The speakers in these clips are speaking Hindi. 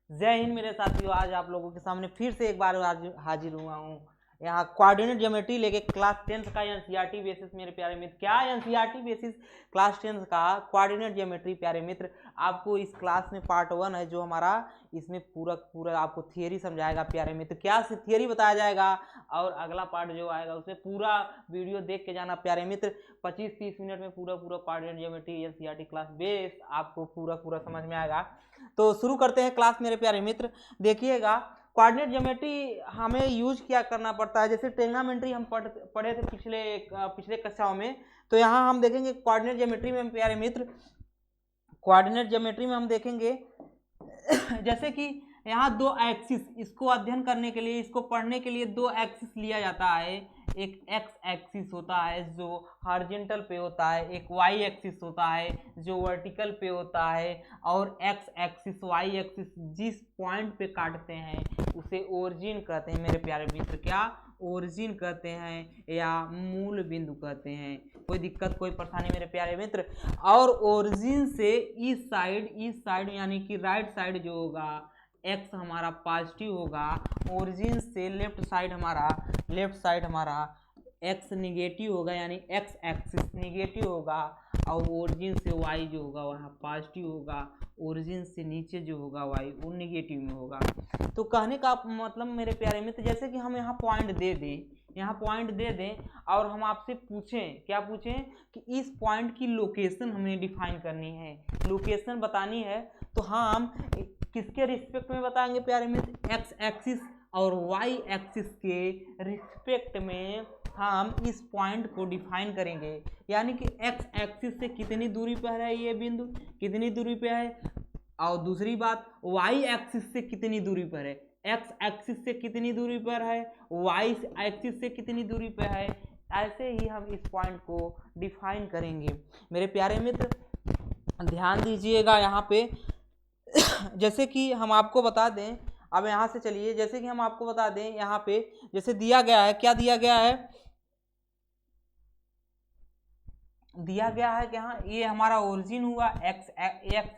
जय हिंद मेरे साथियों। आज आप लोगों के सामने फिर से एक बार हाजिर हुआ हूँ यहाँ कोऑर्डिनेट ज्योमेट्री लेके क्लास 10th का एनसीईआरटी बेसिस। मेरे प्यारे मित्र, क्या एनसीईआरटी बेसिस क्लास 10th का कोऑर्डिनेट ज्योमेट्री। प्यारे मित्र, आपको इस क्लास में पार्ट 1 है जो हमारा, इसमें पूरा आपको थियरी समझाएगा। प्यारे मित्र, क्या थियरी बताया जाएगा और अगला पार्ट जो आएगा उसमें पूरा वीडियो देख के जाना। प्यारे मित्र, 25-30 मिनट में पूरा coordinate geometry NCERT class base आपको पूरा समझ में आएगा। तो शुरू करते हैं क्लास मेरे प्यारे मित्र। देखिएगा, कोऑर्डिनेट ज्योमेट्री हमें यूज क्या करना पड़ता है। जैसे ट्रिग्नोमेट्री हम पढ़े थे पिछले कक्षाओं में, तो यहाँ हम देखेंगे कोऑर्डिनेट ज्योमेट्री में प्यारे मित्र, कोऑर्डिनेट ज्योमेट्री में हम देखेंगे जैसे कि यहाँ दो एक्सिस, इसको अध्ययन करने के लिए, इसको पढ़ने के लिए दो एक्सिस लिया जाता है। एक एक्स एक्सिस होता है जो हॉरिजॉन्टल पे होता है, एक वाई एक्सिस होता है जो वर्टिकल पे होता है। और एक्स एक्सिस वाई एक्सिस जिस पॉइंट पे काटते हैं उसे ओरिजिन कहते हैं मेरे प्यारे मित्र। क्या ओरिजिन कहते हैं या मूल बिंदु कहते हैं। कोई दिक्कत कोई परेशानी मेरे प्यारे मित्र। और ओरिजिन से इस साइड यानी कि राइट साइड जो होगा, एक्स हमारा पॉजिटिव होगा। ओरिजिन से लेफ्ट साइड हमारा एक्स निगेटिव होगा, यानी एक्स एक्सिस निगेटिव होगा। और ओरिजिन से वाई जो होगा वहाँ पॉजिटिव होगा। ओरिजिन से नीचे जो होगा वाई वो निगेटिव में होगा। तो कहने का मतलब मेरे प्यारे मित्र, जैसे कि हम यहाँ पॉइंट दे दें और हम आपसे पूछें, क्या पूछें कि इस पॉइंट की लोकेशन हमें डिफाइन करनी है, लोकेशन बतानी है। तो हम किसके रिस्पेक्ट में बताएंगे प्यारे मित्र? एक्स एक्सिस और वाई एक्सिस के रिस्पेक्ट में हम इस पॉइंट को डिफाइन करेंगे। यानी कि एक्स एक्सिस से कितनी दूरी पर है ये बिंदु, कितनी दूरी पे है। और दूसरी बात, वाई एक्सिस से कितनी दूरी पर है, एक्स एक्सिस से कितनी दूरी पर है, वाई एक्सिस से कितनी दूरी पर है। ऐसे ही हम इस पॉइंट को डिफाइन करेंगे मेरे प्यारे मित्र। ध्यान दीजिएगा यहाँ पे जैसे कि हम आपको बता दें, अब यहाँ से चलिए, जैसे कि हम आपको बता दें यहाँ पे जैसे दिया गया है, क्या दिया गया है, कि हाँ ये हमारा ओरिजिन हुआ एक्स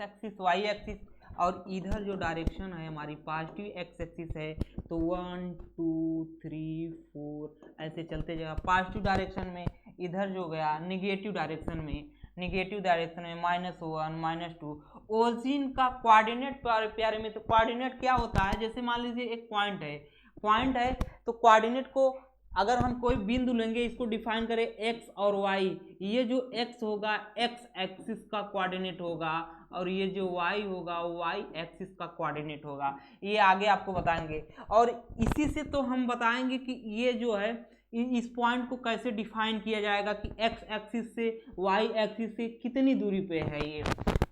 एक्सिस वाई एक्सिस, और इधर जो डायरेक्शन है हमारी पॉजिटिव एक्स एक्सिस है। तो 1 2 3 4 ऐसे चलते जाएगा पॉजिटिव डायरेक्शन में। इधर जो गया निगेटिव डायरेक्शन में -1 -2। ओरिजिन का कोऑर्डिनेट प्यारे में, तो कोऑर्डिनेट क्या होता है, जैसे मान लीजिए एक पॉइंट है तो कोऑर्डिनेट को अगर हम कोई बिंदु लेंगे, इसको डिफाइन करें एक्स और वाई, ये जो एक्स होगा एक्स एक्सिस का कोऑर्डिनेट होगा, और ये जो वाई होगा वाई एक्सिस का कोऑर्डिनेट होगा। ये आगे आपको बताएंगे। और इसी से तो हम बताएंगे कि ये जो है इस पॉइंट को कैसे डिफाइन किया जाएगा कि एक्स एक्सिस से वाई एक्सिस से कितनी दूरी पे है ये,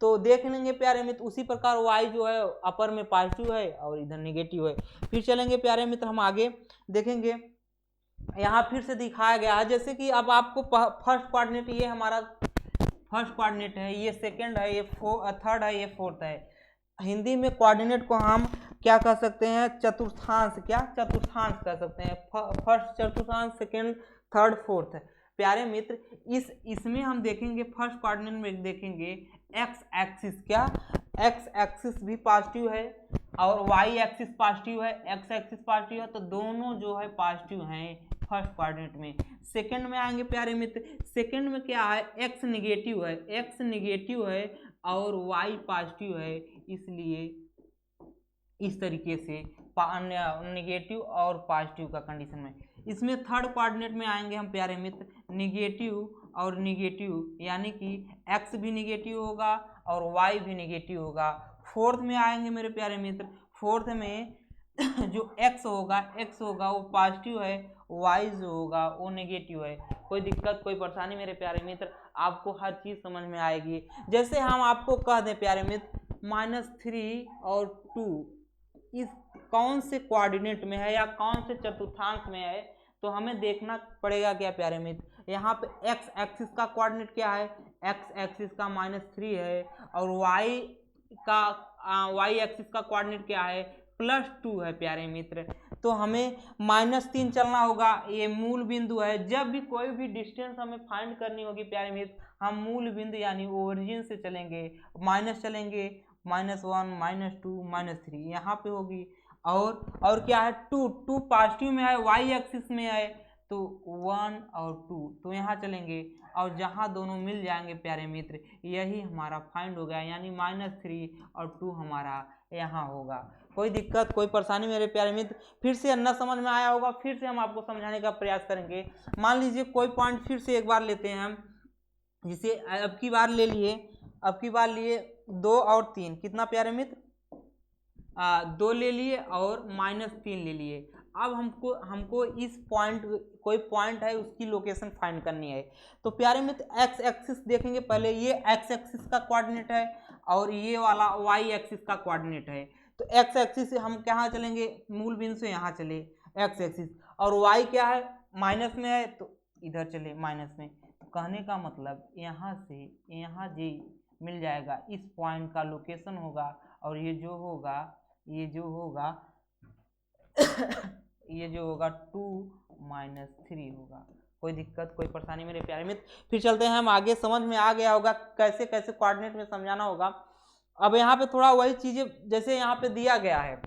तो देख लेंगे प्यारे मित्र। उसी प्रकार वाई जो है अपर में पॉजिटिव है और इधर नेगेटिव है। फिर चलेंगे प्यारे मित्र, हम आगे देखेंगे। यहाँ फिर से दिखाया गया है, जैसे कि अब आपको फर्स्ट कोऑर्डिनेट ये हमारा फर्स्ट कोऑर्डिनेट है, ये सेकंड है, ये थर्ड है, ये फोर्थ है। हिंदी में कोऑर्डिनेट को हम क्या कह सकते हैं? चतुर्थांश कह सकते हैं। फर्स्ट चतुर्थांश, सेकंड, थर्ड, फोर्थ। प्यारे मित्र, इसमें हम देखेंगे, फर्स्ट कोऑर्डिनेट में देखेंगे एक्स एक्सिस, क्या एक्स एक्सिस भी पॉजिटिव है और वाई एक्सिस पॉजिटिव है, एक्स एक्सिस पॉजिटिव है, तो दोनों जो है पॉजिटिव हैं फर्स्ट कोऑर्डिनेट में। सेकंड में आएंगे प्यारे मित्र, सेकंड में क्या है? एक्स निगेटिव है और वाई पॉजिटिव है, इसलिए इस तरीके से निगेटिव और पॉजिटिव का कंडीशन में। इसमें थर्ड कोऑर्डिनेट में आएंगे हम प्यारे मित्र, निगेटिव और निगेटिव, यानी कि एक्स भी निगेटिव होगा और वाई भी निगेटिव होगा। फोर्थ में आएंगे मेरे प्यारे मित्र, फोर्थ में जो एक्स होगा वो पॉजिटिव है, वाई जो होगा वो नेगेटिव है। कोई दिक्कत कोई परेशानी मेरे प्यारे मित्र, आपको हर चीज़ समझ में आएगी। जैसे हम आपको कह दें प्यारे मित्र, -3 और 2 इस कौन से कोऑर्डिनेट में है या कौन से चतुर्थांश में है, तो हमें देखना पड़ेगा क्या प्यारे मित्र। यहाँ पे एक्स एक्सिस का कोऑर्डिनेट क्या है? एक्स एक्सिस का -3 है, और वाई एक्सिस का कोऑर्डिनेट क्या है? +2 है प्यारे मित्र। तो हमें -3 चलना होगा, ये मूल बिंदु है। जब भी कोई भी डिस्टेंस हमें फाइंड करनी होगी प्यारे मित्र, हम मूल बिंदु यानी ओरिजिन से चलेंगे, माइनस चलेंगे, -1 -2 -3 यहाँ पे होगी। और क्या है, 2 पॉजिटिव में है, वाई एक्सिस में है, तो 1 और 2 तो यहाँ चलेंगे, और जहाँ दोनों मिल जाएंगे प्यारे मित्र यही हमारा फाइंड हो गया, यानी -3 और 2 हमारा यहाँ होगा। कोई दिक्कत कोई परेशानी मेरे प्यारे मित्र? फिर से अन्ना समझ में आया होगा, फिर से हम आपको समझाने का प्रयास करेंगे। मान लीजिए कोई पॉइंट फिर से एक बार लेते हैं हम, जिसे अब की बार ले लिए, अब की बार लिए 2 और 3, कितना प्यारे मित्र? 2 ले लिए और -3 ले लिए। अब हमको इस पॉइंट, कोई पॉइंट है उसकी लोकेशन फाइंड करनी है। तो प्यारे मित्र एक्स एक्सिस देखेंगे पहले, ये एक्स एक्सिस का कोऑर्डिनेट है और ये वाला वाई एक्सिस का कोऑर्डिनेट है। तो एक्स एक्सिस से हम कहाँ चलेंगे, मूल बिंदु से यहाँ चले एक्स एक्सिस, और वाई क्या है, माइनस में है तो इधर चले माइनस में। तो कहने का मतलब यहाँ से यहाँ जी मिल जाएगा, इस पॉइंट का लोकेशन होगा, और ये जो होगा ये जो होगा 2 - 3 होगा। कोई दिक्कत कोई परेशानी मेरे प्यारे मित्र? फिर चलते हैं हम आगे, समझ में आ गया होगा कैसे कैसे कोऑर्डिनेट में समझाना होगा। अब यहाँ पे थोड़ा वही चीजें, जैसे यहाँ पे दिया गया है,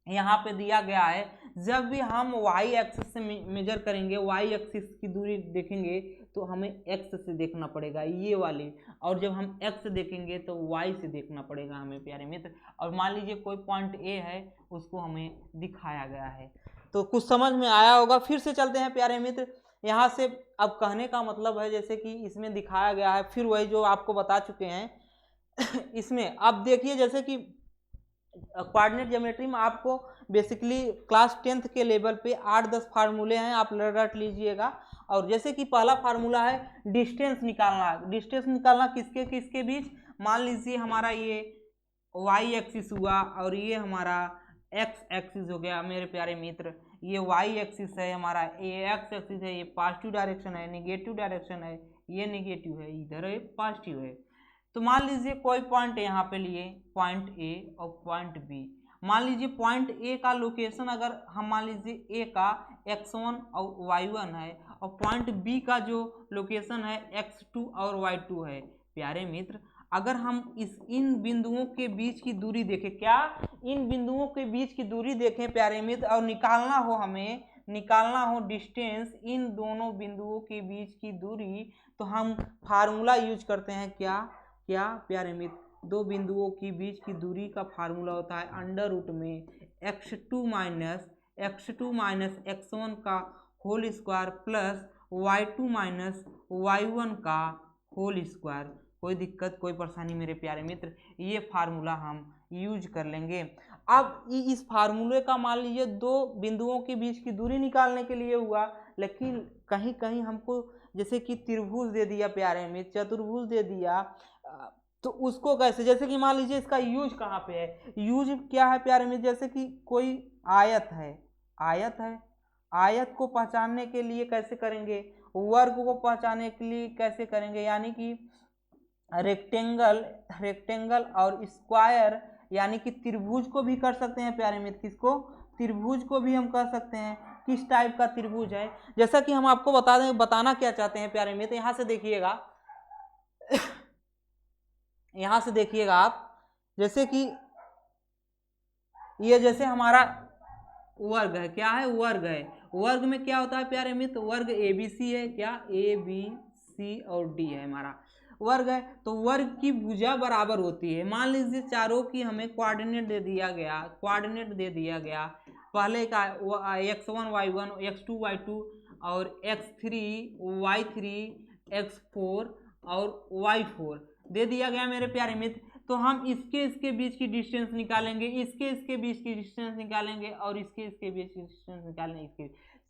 यहाँ पे दिया गया है, जब भी हम वाई एक्सिस से मेजर करेंगे, वाई एक्सिस की दूरी देखेंगे तो हमें एक्स से देखना पड़ेगा ये वाली, और जब हम एक्स से देखेंगे तो वाई से देखना पड़ेगा हमें प्यारे मित्र। और मान लीजिए कोई पॉइंट ए है, उसको हमें दिखाया गया है, तो कुछ समझ में आया होगा। फिर से चलते हैं प्यारे मित्र, यहाँ से अब कहने का मतलब है जैसे कि इसमें दिखाया गया है, फिर वही जो आपको बता चुके हैं इसमें अब देखिए, जैसे कि कोऑर्डिनेट ज्योमेट्री में आपको बेसिकली क्लास 10th के लेवल पे 8-10 फार्मूले हैं, आप रट लीजिएगा। और जैसे कि पहला फार्मूला है डिस्टेंस निकालना। डिस्टेंस निकालना किसके किसके बीच, मान लीजिए हमारा ये वाई एक्सिस हुआ और ये हमारा एक्स एक्सिस हो गया मेरे प्यारे मित्र। ये वाई एक्सिस है हमारा, ये एक्स एक्सिस है, ये पॉजिटिव डायरेक्शन है, निगेटिव डायरेक्शन है, ये निगेटिव है, इधर है पॉजिटिव है। तो मान लीजिए कोई पॉइंट यहाँ पे लिए, पॉइंट ए और पॉइंट बी। मान लीजिए पॉइंट ए का लोकेशन अगर हम मान लीजिए ए का x1 और y1 है, और पॉइंट बी का जो लोकेशन है x2 और y2 है। प्यारे मित्र अगर हम इन बिंदुओं के बीच की दूरी देखें, क्या इन बिंदुओं के बीच की दूरी देखें प्यारे मित्र, और निकालना हो हमें, निकालना हो डिस्टेंस इन दोनों बिंदुओं के बीच की दूरी, तो हम फार्मूला यूज करते हैं क्या क्या प्यारे मित्र, दो बिंदुओं के बीच की दूरी का फार्मूला होता है अंडर रूट में x2 माइनस x1 का whole square plus y2 minus y1 का होल स्क्वायर। कोई दिक्कत कोई परेशानी मेरे प्यारे मित्र, ये फार्मूला हम यूज कर लेंगे। अब इस फार्मूले का मान लीजिए दो बिंदुओं के बीच की दूरी निकालने के लिए हुआ, लेकिन कहीं कहीं हमको जैसे कि त्रिभुज दे दिया प्यारे मित्र, चतुर्भुज दे दिया, तो उसको कैसे, जैसे कि मान लीजिए इसका यूज कहाँ पे है, यूज क्या है प्यारे मित्र, जैसे कि कोई आयत है, आयत को पहचानने के लिए कैसे करेंगे, वर्ग को पहचानने के लिए कैसे करेंगे, यानी कि रेक्टेंगल और स्क्वायर, यानी कि त्रिभुज को भी कर सकते हैं प्यारे मित्र। किसको, त्रिभुज को भी हम कर सकते हैं। किस टाइप का त्रिभुज है, जैसा कि हम आपको बता दें, बताना क्या चाहते हैं प्यारे मित्र, यहाँ से देखिएगा यहाँ से देखिएगा आप, जैसे कि ये जैसे हमारा वर्ग है, क्या है, वर्ग है। वर्ग में क्या होता है प्यारे मित्र, वर्ग ABC है, क्या ABC और D है हमारा वर्ग है। तो वर्ग की भुजा बराबर होती है। मान लीजिए चारों की हमें कोऑर्डिनेट दे दिया गया, पहले का x1 y1 x2 y2 और x3 y3 x4 और y4 दे दिया गया मेरे प्यारे मित्र। तो हम इसके बीच की डिस्टेंस निकालेंगे, इसके बीच की डिस्टेंस निकालेंगे, और इसके बीच की डिस्टेंस निकालेंगे। इसके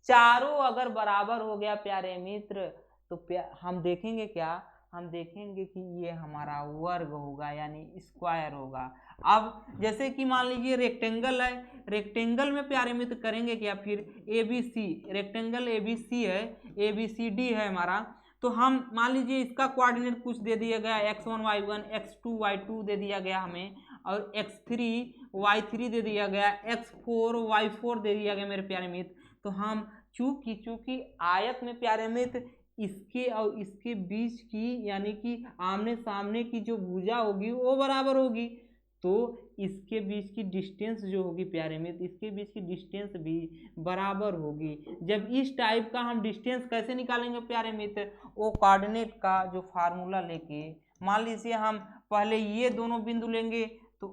चारों अगर बराबर हो गया प्यारे मित्र, तो हम देखेंगे क्या, हम देखेंगे कि ये हमारा वर्ग होगा, यानी स्क्वायर होगा। अब जैसे कि मान लीजिए रेक्टेंगल है, रेक्टेंगल में प्यारे मित्र करेंगे क्या, फिर ABC, रेक्टेंगल ABC है, ABCD है हमारा। तो हम मान लीजिए इसका कोऑर्डिनेट कुछ दे दिया गया, x1 y1 x2 y2 दे दिया गया हमें, और x3 y3 दे दिया गया, x4 y4 दे दिया गया मेरे प्यारे मित्र। तो हम चूंकि आयत में प्यारे मित्र इसके और इसके बीच की, यानी कि आमने सामने की जो भुजा होगी वो बराबर होगी, तो इसके बीच की डिस्टेंस जो होगी प्यारे मित्र, इसके बीच की डिस्टेंस भी बराबर होगी। जब इस टाइप का हम डिस्टेंस कैसे निकालेंगे प्यारे मित्र, वो कोऑर्डिनेट का जो फार्मूला लेके, मान लीजिए हम पहले ये दोनों बिंदु लेंगे तो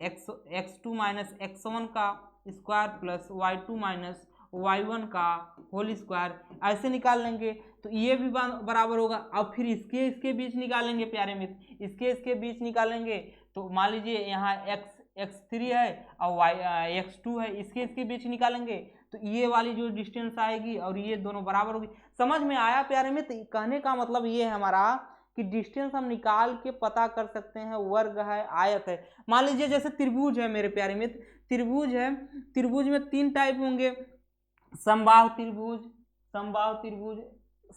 x2 माइनस x1 का square plus y2 minus y1 का होल स्क्वायर ऐसे निकाल लेंगे, तो ये भी बराबर होगा। अब फिर इसके बीच निकालेंगे प्यारे मित्र, इसके बीच निकालेंगे तो मान लीजिए यहाँ x3 है और x2 है, इसके बीच निकालेंगे तो ये वाली जो डिस्टेंस आएगी और ये दोनों बराबर होगी। समझ में आया प्यारे मित्र? कहने का मतलब ये है हमारा कि डिस्टेंस हम निकाल के पता कर सकते हैं, वर्ग है, आयत है। मान लीजिए जैसे त्रिभुज है मेरे प्यारे मित्र, त्रिभुज है, त्रिभुज में 3 टाइप होंगे, समबाहु त्रिभुज,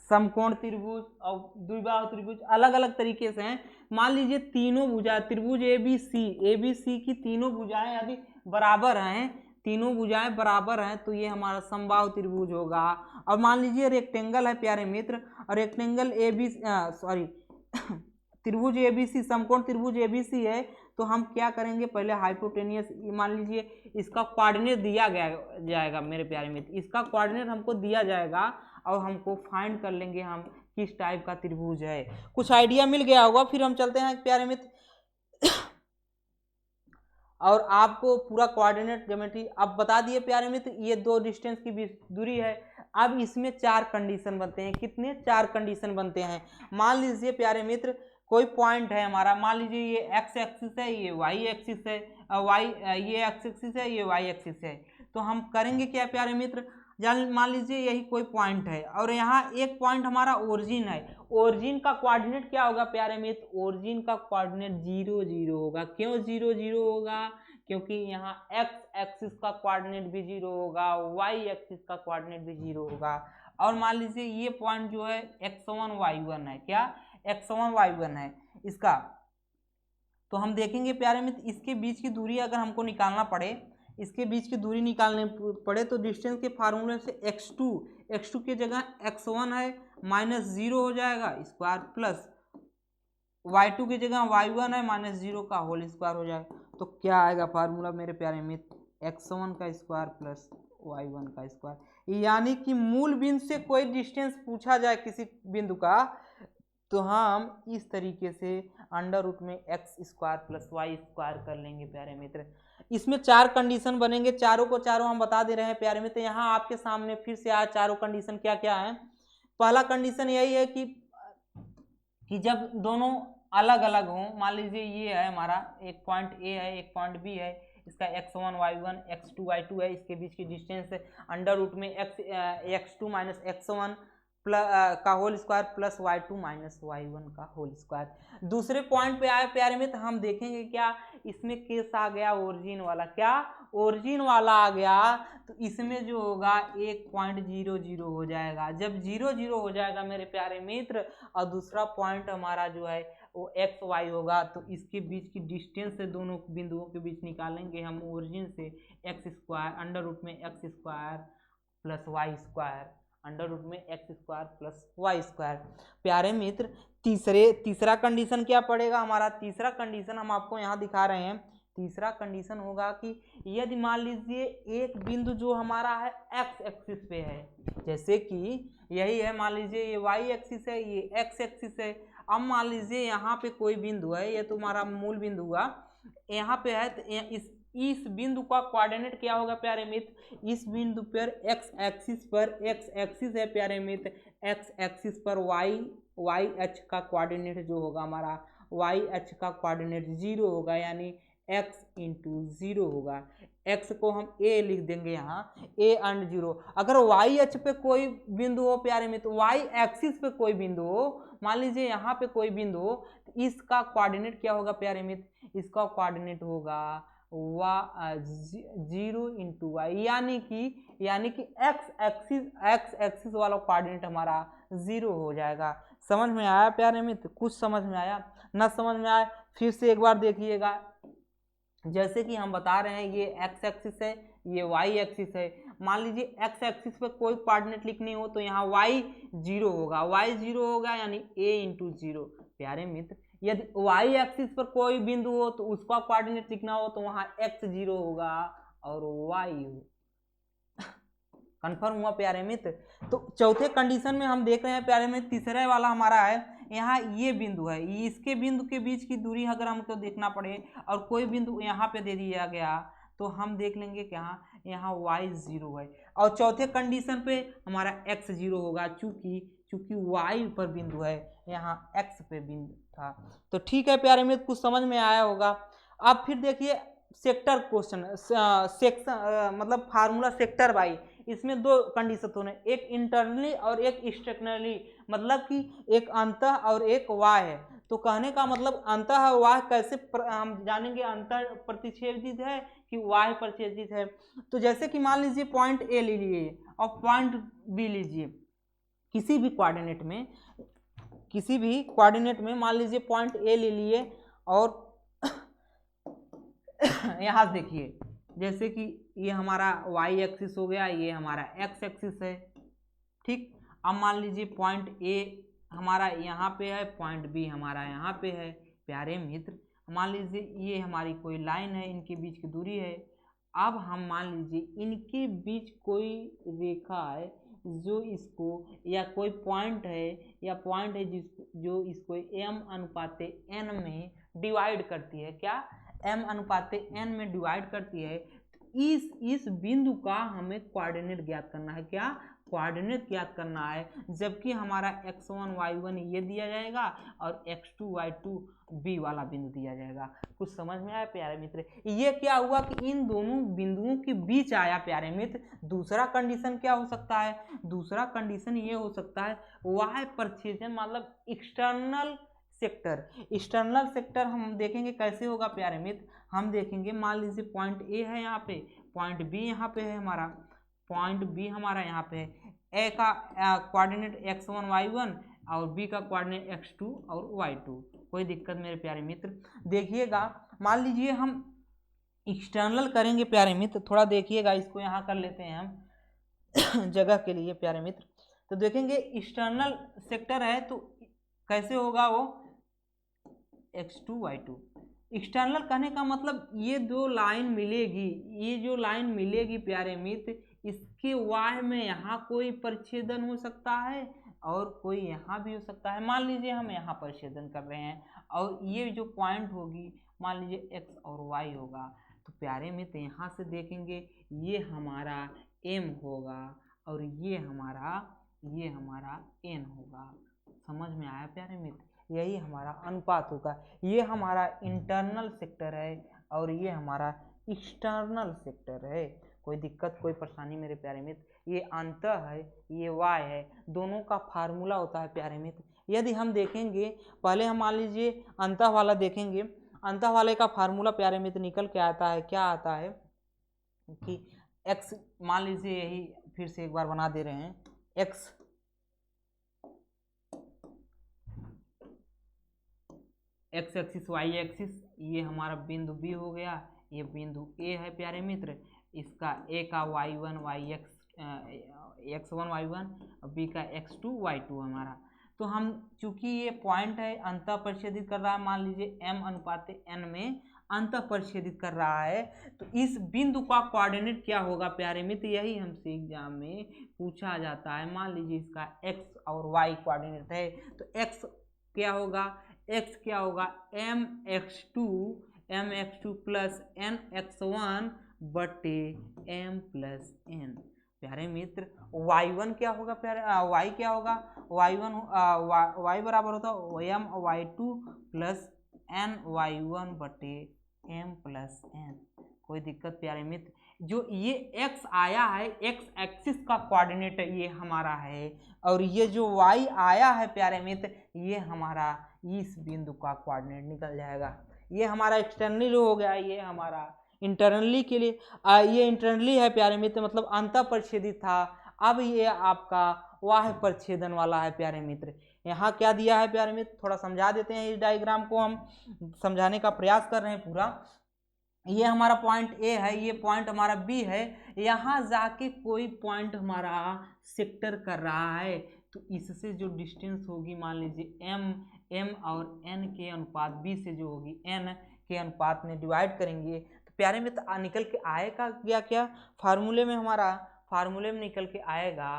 समकोण त्रिभुज और द्विबाहु त्रिभुज, अलग अलग तरीके से हैं। मान लीजिए तीनों भुजा त्रिभुज ABC की तीनों भुजाएं यदि बराबर हैं, तीनों भुजाएं बराबर हैं तो ये हमारा समबाहु त्रिभुज होगा। और मान लीजिए रेक्टेंगल है प्यारे मित्र, और रेक्टेंगल त्रिभुज ABC, समकोण त्रिभुज ABC है, तो हम क्या करेंगे, पहले हाइपोटेनियस, मान लीजिए इसका कोऑर्डिनेट दिया जाएगा मेरे प्यारे मित्र, इसका कोऑर्डिनेट हमको दिया जाएगा और हमको फाइंड कर लेंगे हम किस टाइप का त्रिभुज है। कुछ आइडिया मिल गया होगा। फिर हम चलते हैं प्यारे मित्र और आपको पूरा कोऑर्डिनेट ज्योमेट्री अब बता दिए प्यारे मित्र। ये 2 डिस्टेंस की बीच दूरी है। अब इसमें 4 कंडीशन बनते हैं। कितने? 4 कंडीशन बनते हैं। मान लीजिए प्यारे मित्र कोई पॉइंट है हमारा, मान लीजिए ये x एक्सिस है, ये y एक्सिस है, ये x एक्सिस है, ये y एक्सिस है। तो हम करेंगे क्या प्यारे मित्र, मान लीजिए यही कोई पॉइंट है और यहाँ एक पॉइंट हमारा ओरिजिन है। ओरिजिन का कोऑर्डिनेट क्या होगा प्यारे मित्र? ओरिजिन का कोऑर्डिनेट 0 0 होगा। क्यों 0 0 होगा? क्योंकि यहाँ x एक्सिस का कोऑर्डिनेट भी 0 होगा, y एक्सिस का कोऑर्डिनेट भी 0 होगा। और मान लीजिए ये पॉइंट जो है x1 y1 है, क्या x1 y1 है इसका। तो हम देखेंगे प्यारे मित्र इसके बीच की दूरी अगर हमको निकालना पड़े, इसके बीच की दूरी निकालने पड़े तो डिस्टेंस के फार्मूले से x2 की जगह x1 है माइनस 0 हो जाएगा स्क्वायर, प्लस y2 की जगह y1 है माइनस 0 का होल स्क्वायर हो जाएगा। तो क्या आएगा फार्मूला मेरे प्यारे मित्र? x1 का स्क्वायर प्लस y1 का स्क्वायर। यानी कि मूल बिंदु से कोई डिस्टेंस पूछा जाए किसी बिंदु का तो हम इस तरीके से अंडर रूट में x square plus Y square कर लेंगे प्यारे मित्र। इसमें 4 कंडीशन बनेंगे, चारों को चारों हम बता दे रहे हैं प्यारे मित्र। यहाँ आपके सामने फिर से आज चारों कंडीशन क्या क्या है। पहला कंडीशन यही है कि जब दोनों अलग अलग हों, मान लीजिए ये है हमारा एक पॉइंट A है, एक पॉइंट B है, इसका x1 y1 x2 y2 है, इसके बीच की डिस्टेंस अंडर रूट में x2 माइनस x1 का whole square plus y2 minus y1 का होल स्क्वायर। दूसरे पॉइंट पे आए प्यारे मित्र, हम देखेंगे क्या इसमें केस आ गया ओरिजिन वाला, क्या ओरिजिन वाला आ गया, तो इसमें जो होगा 1.00 हो जाएगा। जब 0 0 हो जाएगा मेरे प्यारे मित्र और दूसरा पॉइंट हमारा जो है वो एक्स वाई होगा, तो इसके बीच की डिस्टेंस से दोनों बिंदुओं के बीच निकालेंगे हम ओरिजिन से एक्स स्क्वायर अंडर रूट में x square plus Y square, under root में x square plus Y square. प्यारे मित्र तीसरा कंडीशन क्या पड़ेगा हमारा? तीसरा कंडीशन हम आपको यहाँ दिखा रहे हैं। तीसरा कंडीशन होगा कि यदि मान लीजिए एक बिंदु जो हमारा है एक्स एक्सिस पे है, जैसे कि यही है, मान लीजिए ये वाई एक्सिस है, ये एक्स एक्सिस है। अब मान लीजिए यहाँ पे कोई बिंदु है, ये तुम्हारा मूल बिंदु हुआ, यहाँ पे है, तो इस बिंदु का कोऑर्डिनेट क्या होगा प्यारे मित्र? इस बिंदु पर एक्स एक्सिस है प्यारे मित्र, एक्स एक्सिस पर वाई एच का कोऑर्डिनेट जो होगा हमारा वाई एच का कोऑर्डिनेट 0 होगा, यानी x इंटू 0 होगा। x को हम a लिख देंगे यहाँ, a एंड 0। अगर वाई एच पे कोई बिंदु हो प्यारे मित्र, वाई एक्सिस पे कोई बिंदु हो, मान लीजिए यहाँ पे कोई बिंदु हो, तो इसका कोऑर्डिनेट क्या होगा प्यारे मित्र? इसका कोऑर्डिनेट होगा 0 इंटू वाई, यानी कि एक्स एक्सिस वाला कोऑर्डिनेट हमारा 0 हो जाएगा। समझ में आया प्यारे मित्र? कुछ समझ में आया? ना समझ में आया फिर से एक बार देखिएगा। जैसे कि हम बता रहे हैं ये एक्स एक्सिस है, ये वाई एक्सिस है। मान लीजिए एक्स एक्सिस पे कोई कोऑर्डिनेट लिखनी हो तो यहाँ y 0 होगा, y 0 होगा यानी a इंटू 0। प्यारे मित्र यदि वाई एक्सिस पर कोई बिंदु हो तो उसका कोऑर्डिनेट लिखना हो तो वहां x 0 होगा और y कंफर्म हुआ प्यारे मित्र। तो चौथे कंडीशन में हम देख रहे हैं प्यारे मित्र, तीसरे वाला हमारा है यहाँ ये बिंदु है, इसके बिंदु के बीच की दूरी अगर हमको देखना पड़े और कोई बिंदु यहाँ पे दे दिया गया तो हम देख लेंगे कि यहाँ y 0 है और चौथे कंडीशन पे हमारा x 0 होगा, चूंकि y पर बिंदु है, यहाँ x पे बिंदु था। तो ठीक है प्यारे मित्र, कुछ समझ में आया होगा। अब फिर देखिए सेक्टर क्वेश्चन, सेक्शन मतलब फार्मूला सेक्टर बाई, इसमें दो कंडीशन होने, एक इंटरनली और एक एक्सटर्नली, मतलब कि एक अंतः और एक वाय है। तो कहने का मतलब अंतः वाय कैसे हम जानेंगे, अंतर प्रतिच्छेदित है कि वाय प्रतिच्छेदित है। तो जैसे कि मान लीजिए पॉइंट ए ले लीजिए और पॉइंट बी लीजिए, किसी भी कोऑर्डिनेट में मान लीजिए पॉइंट ए ले लिए और यहाँ देखिए जैसे कि ये हमारा y एक्सिस हो गया, ये हमारा x एक्सिस है, ठीक। अब मान लीजिए पॉइंट A हमारा यहाँ पे है, पॉइंट B हमारा यहाँ पे है। प्यारे मित्र मान लीजिए ये हमारी कोई लाइन है, इनके बीच की दूरी है। अब हम मान लीजिए इनके बीच कोई रेखा है जो इसको, या कोई पॉइंट है या पॉइंट है जो इसको m अनुपाते n में डिवाइड करती है, क्या m अनुपाते n में डिवाइड करती है। इस बिंदु का हमें कोऑर्डिनेट ज्ञात करना है, क्या कोऑर्डिनेट ज्ञात करना है, जबकि हमारा x1 y1 ये दिया जाएगा और x2 y2 b वाला बिंदु दिया जाएगा। कुछ समझ में आया प्यारे मित्र? ये क्या हुआ कि इन दोनों बिंदुओं के बीच आया प्यारे मित्र। दूसरा कंडीशन क्या हो सकता है? दूसरा कंडीशन ये हो सकता है y प्रक्षेपण, मतलब एक्सटर्नल सेक्टर हम देखेंगे कैसे होगा प्यारे मित्र। हम देखेंगे मान लीजिए पॉइंट ए है यहाँ पे, पॉइंट बी यहाँ पे है, हमारा पॉइंट बी हमारा यहाँ पे है। ए का कोऑर्डिनेट x1 y1 और बी का कोऑर्डिनेट x2 और y2। कोई दिक्कत मेरे प्यारे मित्र? देखिएगा मान लीजिए हम एक्सटर्नल करेंगे प्यारे मित्र, थोड़ा देखिएगा, इसको यहाँ कर लेते हैं हम जगह के लिए प्यारे मित्र। तो देखेंगे एक्सटर्नल सेक्टर है तो कैसे होगा वो x2 y2। एक्सटर्नल कहने का मतलब ये दो लाइन मिलेगी, ये जो लाइन मिलेगी प्यारे मित्र, इसके y में यहाँ कोई परिच्छेदन हो सकता है और कोई यहाँ भी हो सकता है। मान लीजिए हम यहाँ परिच्छेदन कर रहे हैं और ये जो पॉइंट होगी मान लीजिए x और y होगा, तो प्यारे मित्र यहाँ से देखेंगे ये हमारा m होगा और ये हमारा n होगा। समझ में आया प्यारे मित्र? यही हमारा अनुपात होगा। ये हमारा इंटरनल सेक्टर है और ये हमारा एक्सटर्नल सेक्टर है। कोई दिक्कत कोई परेशानी मेरे प्यारे मित्र? ये अंतः है, ये y है, दोनों का फार्मूला होता है प्यारे मित्र। यदि हम देखेंगे पहले हम मान लीजिए अंतः वाला देखेंगे, अंतः वाले का फार्मूला प्यारे मित्र निकल के आता है, क्या आता है कि x, मान लीजिए यही फिर से एक बार बना दे रहे हैं, x एक्सिस y एक्सिस, ये हमारा बिंदु B हो गया, ये बिंदु A है प्यारे मित्र। इसका A का y1 x1 y1 और B का x2 y2 हमारा। तो हम चूंकि ये पॉइंट है अंतः परिच्छेदित कर रहा है, मान लीजिए m अनुपाते n में अंतः परिच्छेदित कर रहा है, तो इस बिंदु का कोऑर्डिनेट क्या होगा प्यारे मित्र? यही हमसे एग्जाम में पूछा जाता है। मान लीजिए इसका x और y कोऑर्डिनेट है तो x क्या होगा? x क्या होगा? mx2 प्लस nx1 बटे m प्लस n। प्यारे मित्र y1 क्या होगा प्यारे? y क्या होगा? y बराबर होता है m y2 plus n y1 बटे m प्लस n। कोई दिक्कत प्यारे मित्र? जो ये x आया है, x एक्सिस का कोऑर्डिनेट ये हमारा है और ये जो y आया है प्यारे मित्र, ये हमारा इस बिंदु का कोऑर्डिनेट निकल जाएगा। ये हमारा एक्सटर्नली हो गया, ये हमारा इंटरनली के लिए ये इंटरनली है प्यारे मित्र, मतलब अंतः परिच्छेदित था। अब ये आपका वाह परिच्छेदन वाला है प्यारे मित्र। यहाँ क्या दिया है प्यारे मित्र? थोड़ा समझा देते हैं, इस डायग्राम को हम समझाने का प्रयास कर रहे हैं पूरा। ये हमारा पॉइंट ए है, ये पॉइंट हमारा बी है, यहाँ जाके कोई पॉइंट हमारा सेक्टर कर रहा है तो इससे जो डिस्टेंस होगी मान लीजिए m और n के अनुपात b से जो होगी n के अनुपात में डिवाइड करेंगे तो प्यारे मित्र निकल के आएगा क्या क्या फार्मूले में हमारा फार्मूले में निकल के आएगा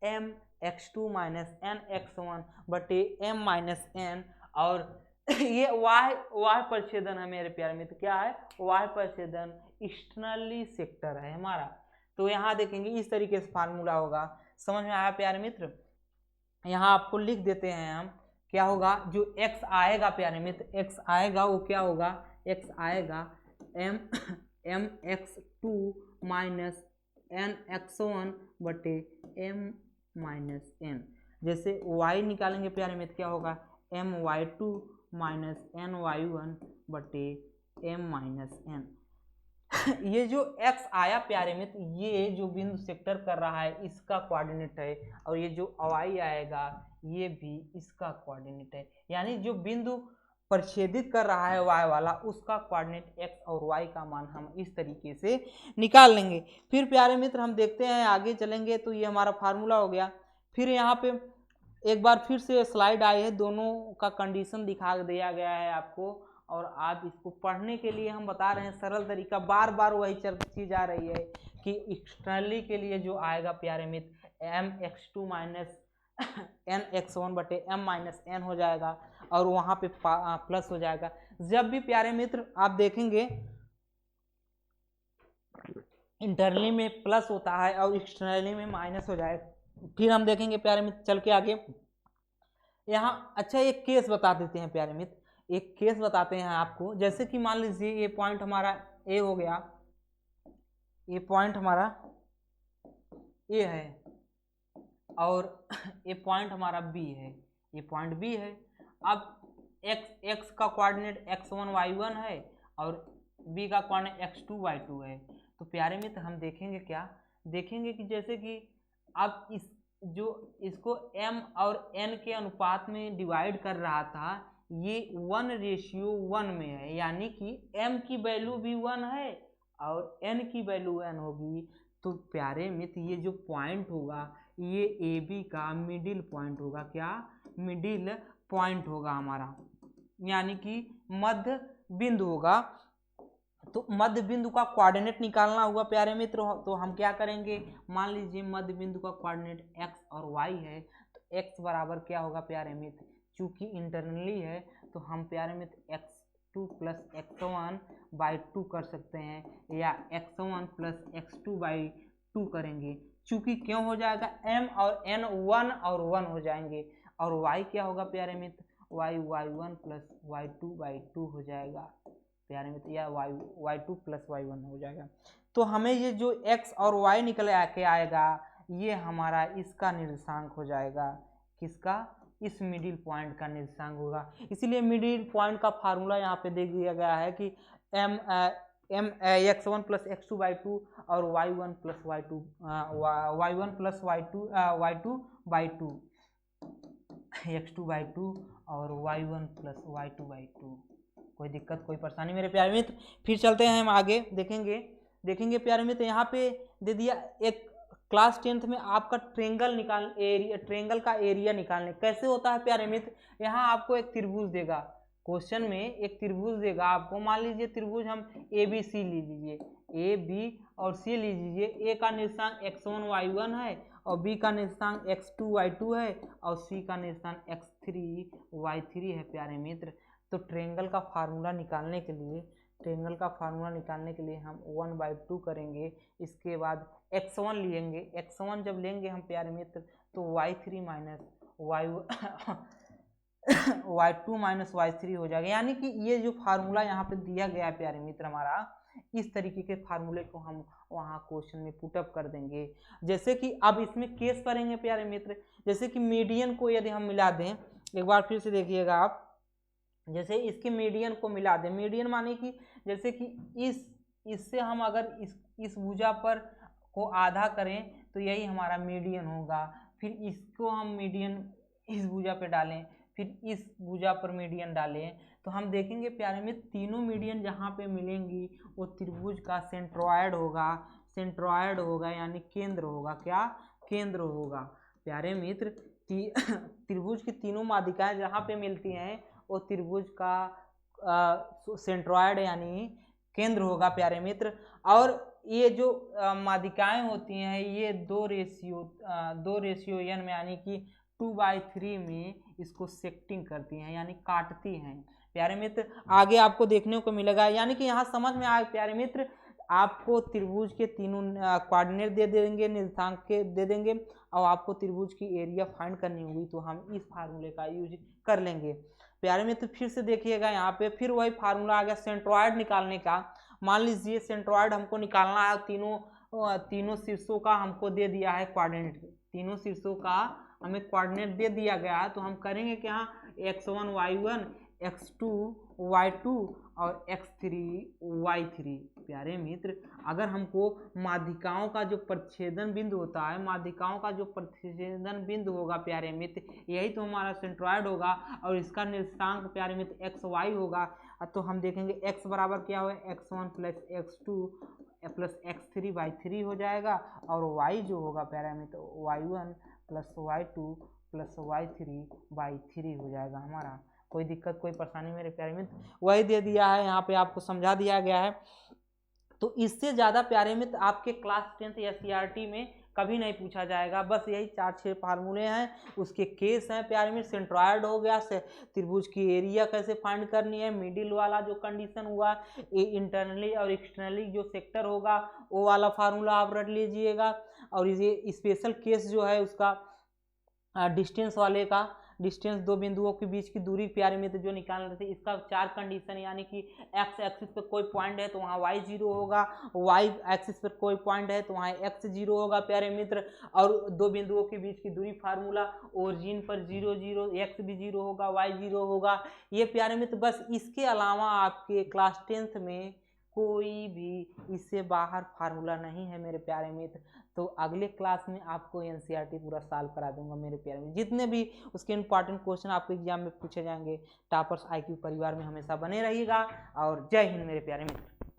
mx2 माइनस nx1 बटे m माइनस n और ये y परिच्छेदन है मेरे प्यारे मित्र, क्या है y परिच्छेदन एक्सटर्नली सेक्टर है हमारा। तो यहाँ देखेंगे इस तरीके से फार्मूला होगा, समझ में आया प्यारे मित्र। यहाँ आपको लिख देते हैं हम, क्या होगा जो x आएगा प्यारे मित्र, x आएगा वो क्या होगा, x आएगा mx2 माइनस nx1 बटे m माइनस n। जैसे y निकालेंगे प्यारे मित्र क्या होगा my2 माइनस ny1 बटे m माइनस n। ये जो x आया प्यारे मित्र, ये जो बिंदु सेक्टर कर रहा है इसका कोऑर्डिनेट है, और ये जो y आएगा ये भी इसका कोऑर्डिनेट है, यानी जो बिंदु परिच्छेदित कर रहा है y वाला उसका कोऑर्डिनेट x और y का मान हम इस तरीके से निकाल लेंगे। फिर प्यारे मित्र हम देखते हैं आगे चलेंगे, तो ये हमारा फार्मूला हो गया। फिर यहाँ पे एक बार फिर से स्लाइड आई है, दोनों का कंडीशन दिखा दिया गया है आपको, और आप इसको पढ़ने के लिए हम बता रहे हैं सरल तरीका, बार बार वही चीज आ रही है कि एक्सटर्नली के लिए जो आएगा प्यारे मित्र mx2 माइनस nx1 बटे m माइनस n हो जाएगा, और वहाँ पे प्लस हो जाएगा। जब भी प्यारे मित्र आप देखेंगे इंटरनली में प्लस होता है और एक्सटर्नली में माइनस हो जाएगा। फिर हम देखेंगे प्यारे मित्र चल के आगे, यहाँ अच्छा एक केस बता देते हैं प्यारे मित्र, एक केस बताते हैं आपको। जैसे कि मान लीजिए ये पॉइंट हमारा ए हो गया, ये पॉइंट हमारा ए है और ये पॉइंट हमारा बी है, ये पॉइंट बी है। अब x का कोऑर्डिनेट x1 y1 है और b का कोऑर्डिनेट x2 y2 है। तो प्यारे मित्र हम देखेंगे क्या, देखेंगे कि जैसे कि अब इसको m और n के अनुपात में डिवाइड कर रहा था, ये 1:1 में है, यानी कि m की वैल्यू भी 1 है और n की वैल्यू n होगी। तो प्यारे मित्र ये जो पॉइंट होगा ये ए बी का मिडिल पॉइंट होगा, क्या मिडिल पॉइंट होगा हमारा, यानी कि मध्य बिंदु होगा। तो मध्य बिंदु का कोऑर्डिनेट निकालना होगा प्यारे मित्र, तो हम क्या करेंगे, मान लीजिए मध्य बिंदु का कोऑर्डिनेट x और y है, तो x बराबर क्या होगा प्यारे मित्र, चूंकि इंटरनली है तो हम प्यारे मित्र x2 प्लस x1 बाई 2 कर सकते हैं, या x1 प्लस x2 बाई 2 करेंगे, चूंकि क्यों हो जाएगा m और n 1 और 1 हो जाएंगे, और y क्या होगा प्यारे मित्र, y1 प्लस y2 बाई 2 हो जाएगा प्यारे मित्र, या y2 प्लस y1 हो जाएगा। तो हमें ये जो x और y निकल के आएगा ये हमारा इसका निर्देशांक हो जाएगा, किसका, इस मिडिल पॉइंट का निर्देशांक होगा। इसीलिए मिडिल पॉइंट का फार्मूला यहाँ पे दे दिया गया है कि x1 प्लस x2 बाई 2 और y1 plus y2 by 2, x2 by 2 और y1 प्लस y2 बाई 2। कोई दिक्कत कोई परेशानी मेरे प्यारे मित्र। फिर चलते हैं हम आगे, देखेंगे प्यारे मित्र, यहाँ पे दे दिया एक क्लास 10th में आपका ट्रेंगल का एरिया निकालने कैसे होता है प्यारे मित्र। यहाँ आपको एक त्रिभुज देगा, क्वेश्चन में एक त्रिभुज देगा आपको, मान लीजिए त्रिभुज हम ए बी सी ली लीजिए, ए बी और सी ली लीजिए। ए का निर्देशांक x1 y1 है और बी का निर्देशांक x2 y2 है और सी का निर्देशांक x3 y3 है प्यारे मित्र। तो ट्रेंगल का फार्मूला निकालने के लिए हम 1/2 करेंगे, इसके बाद x1 लेंगे, x1 जब लेंगे हम प्यारे मित्र तो y3 minus y2 minus y3 हो जाएगा। यानी कि ये जो फार्मूला यहाँ पे दिया गया है प्यारे मित्र हमारा, इस तरीके के फार्मूले को हम वहाँ क्वेश्चन में पुटअप कर देंगे। जैसे कि अब इसमें केस करेंगे प्यारे मित्र, जैसे कि मीडियन को यदि हम मिला दें, एक बार फिर से देखिएगा आप, जैसे इसके मीडियन को मिला दें, मीडियन माने कि जैसे कि इससे हम अगर इस भुजा पर को आधा करें तो यही हमारा मीडियन होगा, फिर इसको हम मीडियन इस भुजा पे डालें, फिर इस भुजा पर मीडियन डालें, तो हम देखेंगे प्यारे मित्र तीनों मीडियन जहाँ पे मिलेंगी वो त्रिभुज का सेंट्रॉयड होगा, यानी केंद्र होगा, क्या केंद्र होगा प्यारे मित्र। त्रिभुज की तीनों माध्यिकाएं जहाँ पे मिलती हैं वो त्रिभुज का सेंट्रॉयड यानी केंद्र होगा प्यारे मित्र। और ये जो माध्यिकाएं होती हैं ये 2 रेशियो n में यानी कि 2/3 में इसको सेक्टिंग करती हैं यानी काटती हैं प्यारे मित्र। आगे आपको देखने को मिलेगा, यानी कि यहाँ समझ में आए प्यारे मित्र, आपको त्रिभुज के तीनों कोऑर्डिनेट दे देंगे, निर्देशांक के दे देंगे, और आपको त्रिभुज की एरिया फाइंड करनी होगी तो हम इस फार्मूले का यूज कर लेंगे प्यारे मित्र। फिर से देखिएगा यहाँ पे फिर वही फार्मूला आ गया सेंट्रॉयड निकालने का। मान लीजिए सेंट्रॉयड हमको निकालना है, तीनों शीर्षों का हमको दे दिया है कोऑर्डिनेट, तीनों शीर्षों का हमें कोऑर्डिनेट दे दिया गया है, तो हम करेंगे क्या, x1 y1 x2 y2 और x3 y3 प्यारे मित्र। अगर हमको माध्यिकाओं का जो प्रतिच्छेदन बिंदु होता है, माध्यिकाओं का जो प्रतिच्छेदन बिंदु होगा प्यारे मित्र, यही तो हमारा सेंट्रॉयड होगा, और इसका निर्देशांक प्यारे मित्र एक्स वाई होगा। तो हम देखेंगे x बराबर क्या हुआ, x1 plus x2 plus x3 y3 हो जाएगा, और y जो होगा प्यारे मित्र y1 plus y2 plus y3 y3 हो जाएगा हमारा। कोई दिक्कत कोई परेशानी मेरे प्यारे मित्र, वही दे दिया है यहाँ पे, आपको समझा दिया गया है। तो इससे ज़्यादा प्यारे मित्र आपके क्लास 10th या सीआरटी में कभी नहीं पूछा जाएगा। बस यही 4-6 फार्मूले हैं, उसके केस हैं प्यारे मित्र। सेंट्रॉयड हो गया, से त्रिभुज की एरिया कैसे फाइंड करनी है, मिडिल वाला जो कंडीशन हुआ, इंटरनली और एक्सटर्नली जो सेक्टर होगा वो वाला फार्मूला आप रट लीजिएगा। और ये स्पेशल केस जो है उसका डिस्टेंस वाले का, डिस्टेंस दो बिंदुओं के बीच की दूरी प्यारे मित्र जो निकाल रहे थे, इसका 4 कंडीशन, यानी कि एक्स एक्सिस पर कोई पॉइंट है तो वहाँ वाई 0 होगा, वाई एक्सिस पर कोई पॉइंट है तो वहाँ एक्स 0 होगा प्यारे मित्र, और दो बिंदुओं के बीच की दूरी फार्मूला, ओरिजिन पर 0 0 एक्स भी 0 होगा, वाई 0 होगा, ये प्यारे मित्र। बस इसके अलावा आपके क्लास 10th में कोई भी इससे बाहर फार्मूला नहीं है मेरे प्यारे मित्र। तो अगले क्लास में आपको एनसीईआरटी पूरा सॉल्व करा दूंगा मेरे प्यारे मित्र। जितने भी उसके इंपॉर्टेंट क्वेश्चन आपके एग्जाम में पूछे जाएंगे, टॉपर्स आईक्यू परिवार में हमेशा बने रहिएगा, और जय हिंद मेरे प्यारे मित्र।